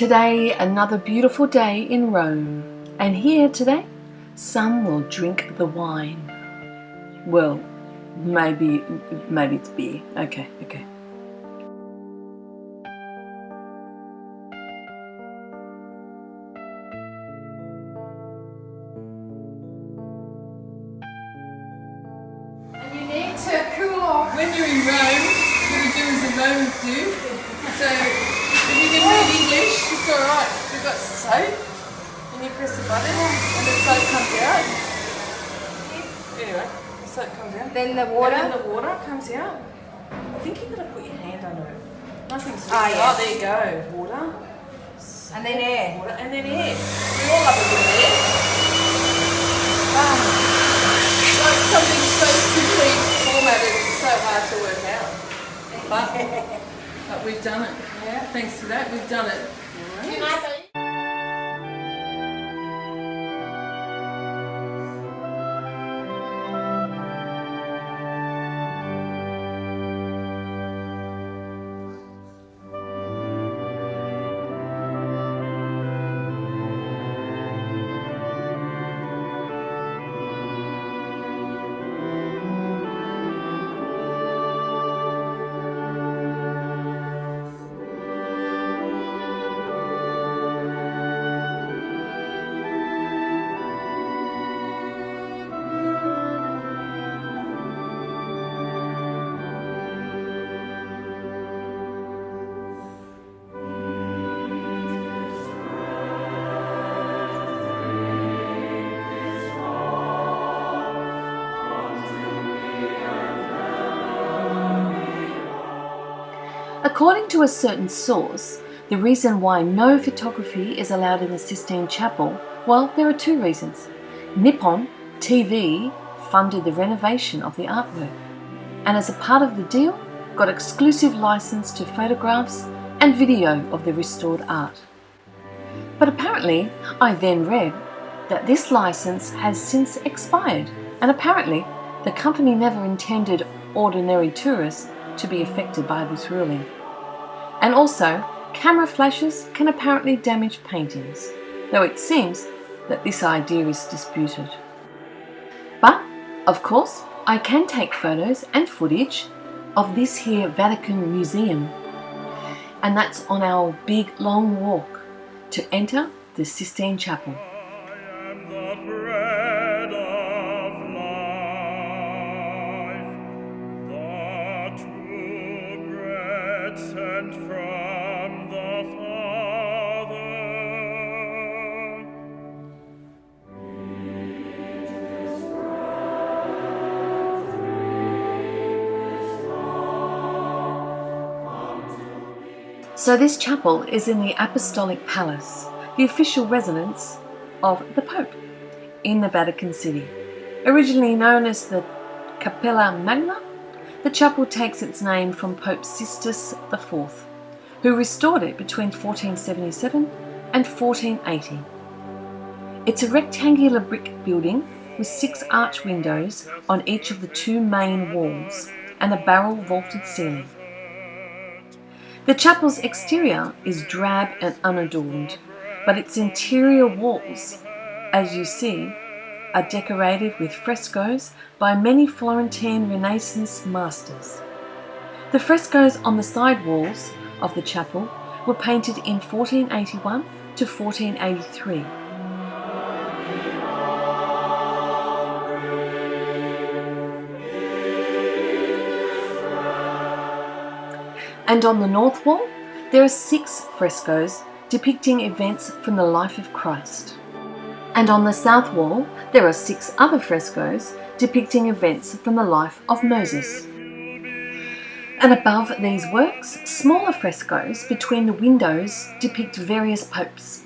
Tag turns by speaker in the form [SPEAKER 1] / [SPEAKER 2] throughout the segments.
[SPEAKER 1] Today, another beautiful day in Rome, and here today, some will drink the wine. Well, maybe it's beer. Okay.
[SPEAKER 2] And you need to cool off.
[SPEAKER 3] When you're in Rome, you'll do as the Romans do. So if you can read English, it's alright. We've got soap, and you press the button, and the soap comes out. Anyway, the soap comes out.
[SPEAKER 2] Then the water.
[SPEAKER 3] And then the water comes out. I think you've got to put your hand under it. Nothing's
[SPEAKER 2] yeah.
[SPEAKER 3] Oh, there you go. Water.
[SPEAKER 2] And then air.
[SPEAKER 3] Water, and then air. We all love a bit of air. Like something so simply formatted, it's so hard to work out. But we've done it.
[SPEAKER 2] Yeah.
[SPEAKER 3] Thanks to that, we've done it.
[SPEAKER 1] According to a certain source, the reason why no photography is allowed in the Sistine Chapel, well, there are two reasons. Nippon TV funded the renovation of the artwork, and as a part of the deal, got exclusive license to photographs and video of the restored art. But apparently, I then read that this license has since expired, and apparently the company never intended ordinary tourists to be affected by this ruling. And also, camera flashes can apparently damage paintings, though it seems that this idea is disputed. But, of course, I can take photos and footage of this here Vatican Museum, and that's on our big long walk to enter the Sistine Chapel.
[SPEAKER 4] Sent from the Father.
[SPEAKER 1] So this chapel is in the Apostolic Palace, the official residence of the Pope in the Vatican City. Originally known as the Capella Magna, the chapel takes its name from Pope Sistine IV, who restored it between 1477 and 1480. It's a rectangular brick building with 6 arch windows on each of the 2 main walls and a barrel vaulted ceiling. The chapel's exterior is drab and unadorned, but its interior walls, as you see, are decorated with frescoes by many Florentine Renaissance masters. The frescoes on the side walls of the chapel were painted in 1481 to 1483. And on the north wall, there are 6 frescoes depicting events from the life of Christ. And on the south wall, there are 6 other frescoes depicting events from the life of Moses. And above these works, smaller frescoes between the windows depict various popes.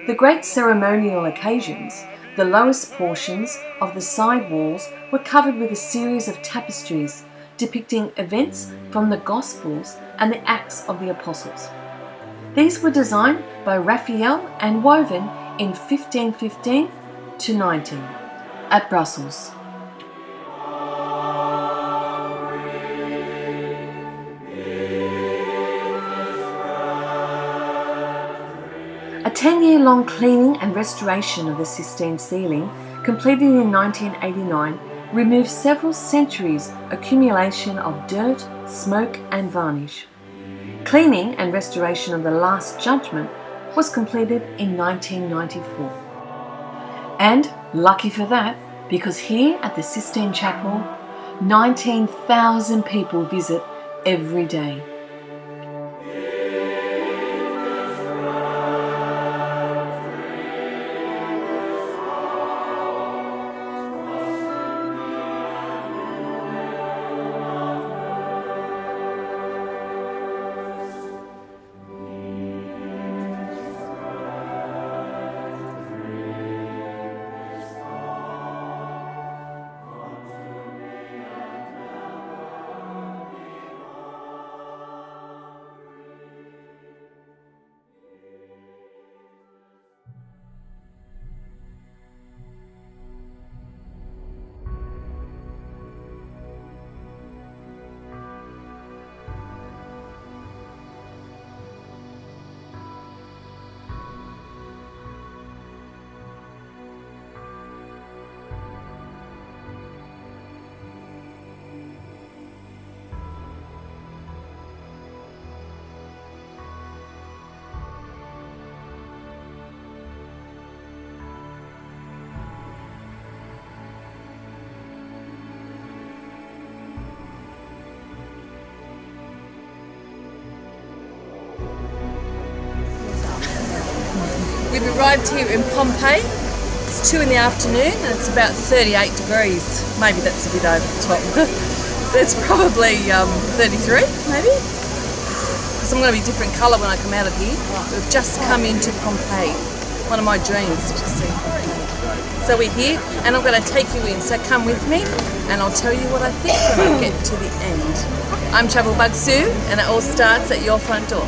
[SPEAKER 1] The great ceremonial occasions, the lowest portions of the side walls were covered with a series of tapestries depicting events from the Gospels and the Acts of the Apostles. These were designed by Raphael and woven in 1515 to 19 at Brussels. 10-year-long cleaning and restoration of the Sistine ceiling, completed in 1989, removed several centuries' accumulation of dirt, smoke and varnish. Cleaning and restoration of the Last Judgment was completed in 1994. And lucky for that, because here at the Sistine Chapel, 19,000 people visit every day.
[SPEAKER 3] We've arrived here in Pompeii. It's 2 in the afternoon and it's about 38 degrees. Maybe that's a bit over the top. That's probably 33 maybe. Because I'm going to be a different colour when I come out of here. We've just come into Pompeii. One of my dreams to see. So we're here and I'm going to take you in. So come with me and I'll tell you what I think when I get to the end. I'm Travel Bug Sue and it all starts at your front door.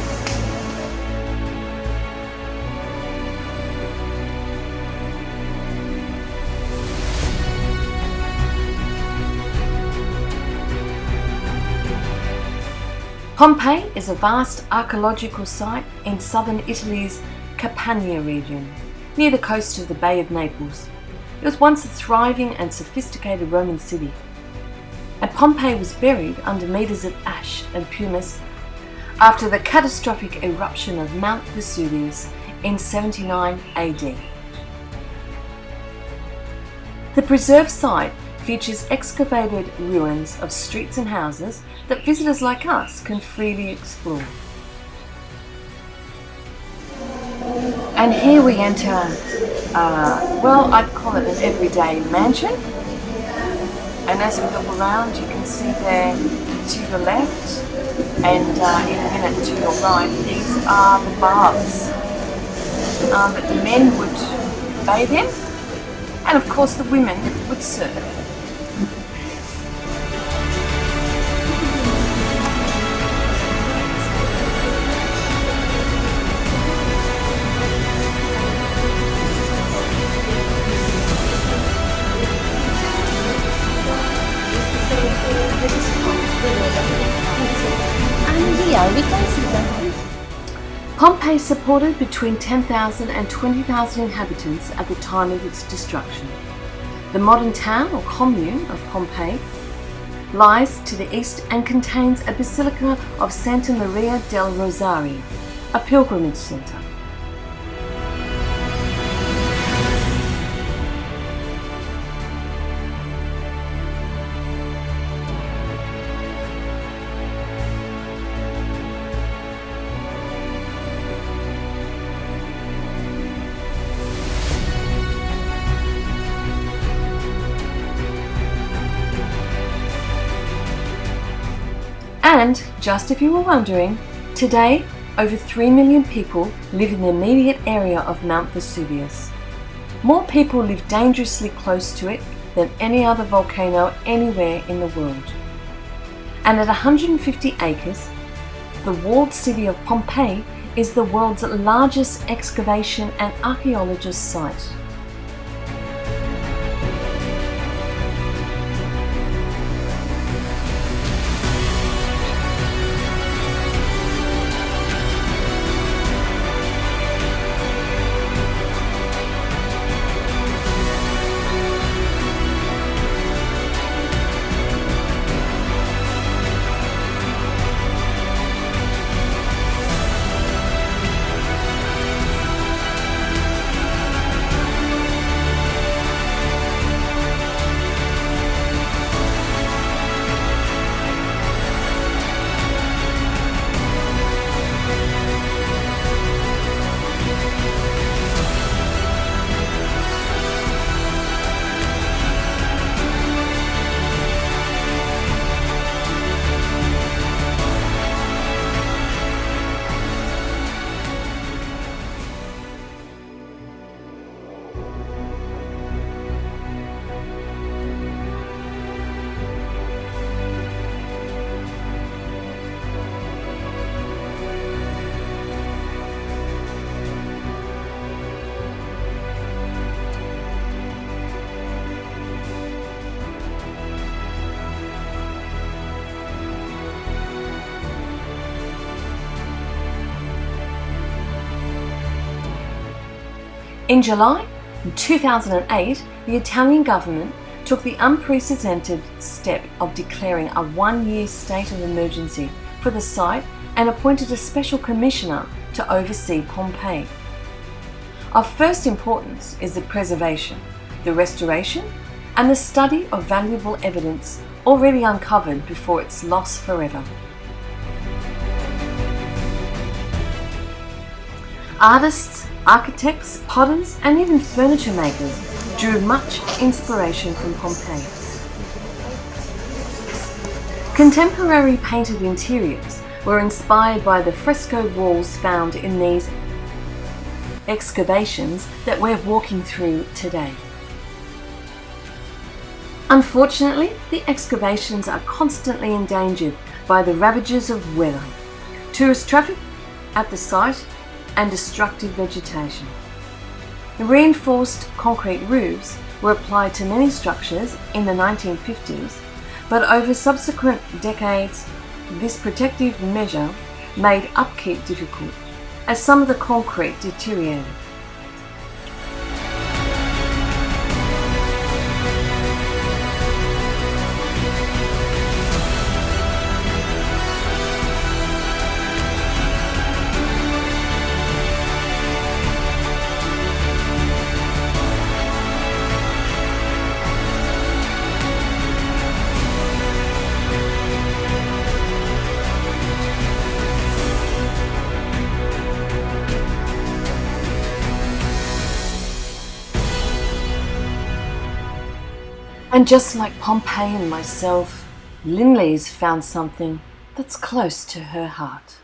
[SPEAKER 1] Pompeii is a vast archaeological site in southern Italy's Campania region, near the coast of the Bay of Naples. It was once a thriving and sophisticated Roman city, and Pompeii was buried under meters of ash and pumice after the catastrophic eruption of Mount Vesuvius in 79 AD. The preserved site features excavated ruins of streets and houses that visitors like us can freely explore. And here we enter, well, I'd call it an everyday mansion. And as we look around, you can see there to the left and in a minute to your right, these are the baths that the men would bathe in, and of course the women would serve. Pompeii supported between 10,000 and 20,000 inhabitants at the time of its destruction. The modern town or commune of Pompeii lies to the east and contains a basilica of Santa Maria del Rosario, a pilgrimage centre. And, just if you were wondering, today over 3 million people live in the immediate area of Mount Vesuvius. More people live dangerously close to it than any other volcano anywhere in the world. And at 150 acres, the walled city of Pompeii is the world's largest excavation and archaeologist site. In July 2008, the Italian government took the unprecedented step of declaring a one-year state of emergency for the site and appointed a special commissioner to oversee Pompeii. Of first importance is the preservation, the restoration, and the study of valuable evidence already uncovered before its loss forever. Artists, architects, potters, and even furniture makers drew much inspiration from Pompeii. Contemporary painted interiors were inspired by the frescoed walls found in these excavations that we're walking through today. Unfortunately, the excavations are constantly endangered by the ravages of weather, tourist traffic at the site, and destructive vegetation. The reinforced concrete roofs were applied to many structures in the 1950s, but over subsequent decades, this protective measure made upkeep difficult as some of the concrete deteriorated. And just like Pompeii and myself, Linley's found something that's close to her heart.